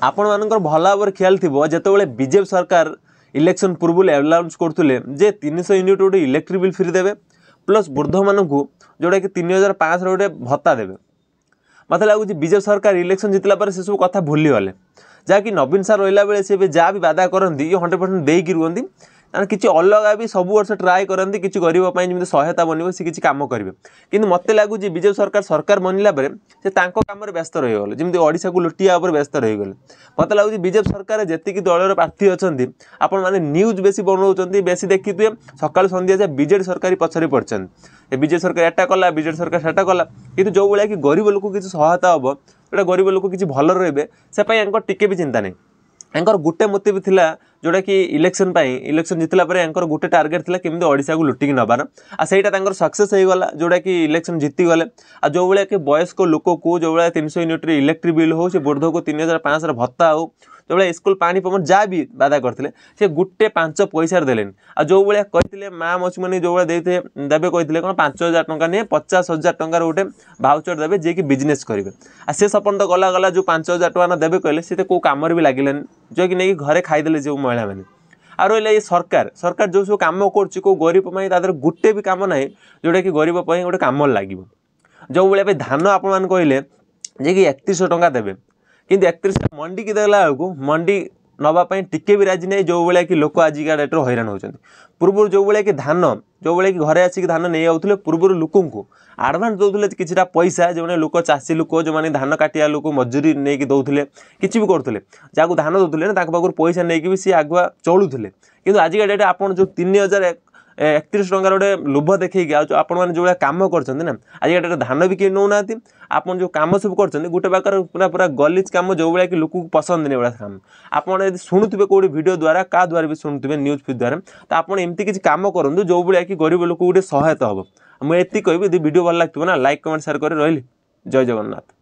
आपण मानकर भल भाव ख्याल थी जिते बीजेपी सरकार इलेक्शन पूर्व अनाउंस करते जे 300 यूनिट गोटे इलेक्ट्रिक बिल फ्री देवे प्लस वृद्ध मानक जोटा कि 3500 गोटे भत्ता देवे मत लगुच बीजेपी सरकार इलेक्शन जितला पर से सब कथा भूली गले जहाँकि नवीन सार रहा बेले से जहाँ भी वादा करती 100% देकी रुहति किसी अलग भी सब वर्ष ट्राए करती किसी गरीब जमी सहायता बनब सी किसी कम करेंगे कि मत लगुच बीजेपी सरकार बनला से कम व्यस्त रहीगले जमी ओडिशा को लुटिया व्यस्त रहीगले मत लगुच बीजेपी सरकार जी दलर प्रार्थी अच्छा आपण मैंने न्यूज बेसी बनाऊँ बेसी देखिए सकाल सन्ध्या से बीजेडी सरकार पछरे पड़ते बीजेपी सरकार एटा कला बीजेडी सरकार सेटा कला कि जो भाया कि गरीब लोक किसी सहायता हम जोटा गरीब लोक किसी भल रे से टिके भी चिंता नहीं एंकर गुटे मोटिव थिला जोटा कि इलेक्शन जितला पर एंकर गुटे टार्गेट थिला केमती ओडिशा को लुटिकी नबार आ सेटा तांकर सक्सेस हो गला जोटा कि इलेक्शन जीती गले आ जो भाया कि वयस्क लोक को जो भाया 300 यूनिट इलेक्ट्रिक बिल हो से वृद्ध को 3500 भत्ता हो जो भाया स्कूल पानी पवन जहाँ भी वादा करते से गुटे 5 पैसा देले आ जो भाया कहते माँ मची मैंने जो भाया देवे कहते कौन 5000 टंका नहीं 50,000 टंकार गोटे भाउचर देवे जी कि बिजनेस करेंगे आ से सपन तो गला गला जो 5,000 टका देवे कहले से कौ कम भी लगे जो कि नहीं घरे खाईदे जो महिला मैंने आ रहा ये सरकार जो सब कम कर गरीब गोटे भी कम ना जोटा कि गरीब गोटे कम लगे जो भाया धान आपण कहले जे कि 3100 टंका देवे कि 31 मंडी की देला को मंडी नापी टिके भी राजी नहीं जो भाया कि लोक आजिका डेट्रे हैरान होती पूर्व जो भाया कि धान जो भाया कि घरे आसिक धान नहीं आउले पूर्व लोक आडभांस दौले कि पैसा जो लोक चाषी लोक जो मैंने धान काटिया लोक मजूरी नहीं दौले कि भी करुले जहाँ धान दौले ना पाखु पैसा नहीं भी सी आगुआ चलुले कि आजिका डेट आप जो 3031 टंकार गोटे लोभ देखिए आपण मैंने जो भाया कम कर आजिका डेट धान भी किए नौना आप जो कम सब कर गोटे प्रकार पूरा पूरा गलीज कम जो भाया कि लोक पसंद नहीं भाया कम आपड़ शुणुवे कौटे वीडियो द्वारा क्या द्वारा भी शुणुवे न्यूज फीड द्वारा तो आप एमती किसी कम करूँ जो भाया कि गरीब लोक गोटे सहायता हम मुझे कहबी वीडियो भल लगे ना लाइक कमेंट शेयर कर रही जय जगन्नाथ।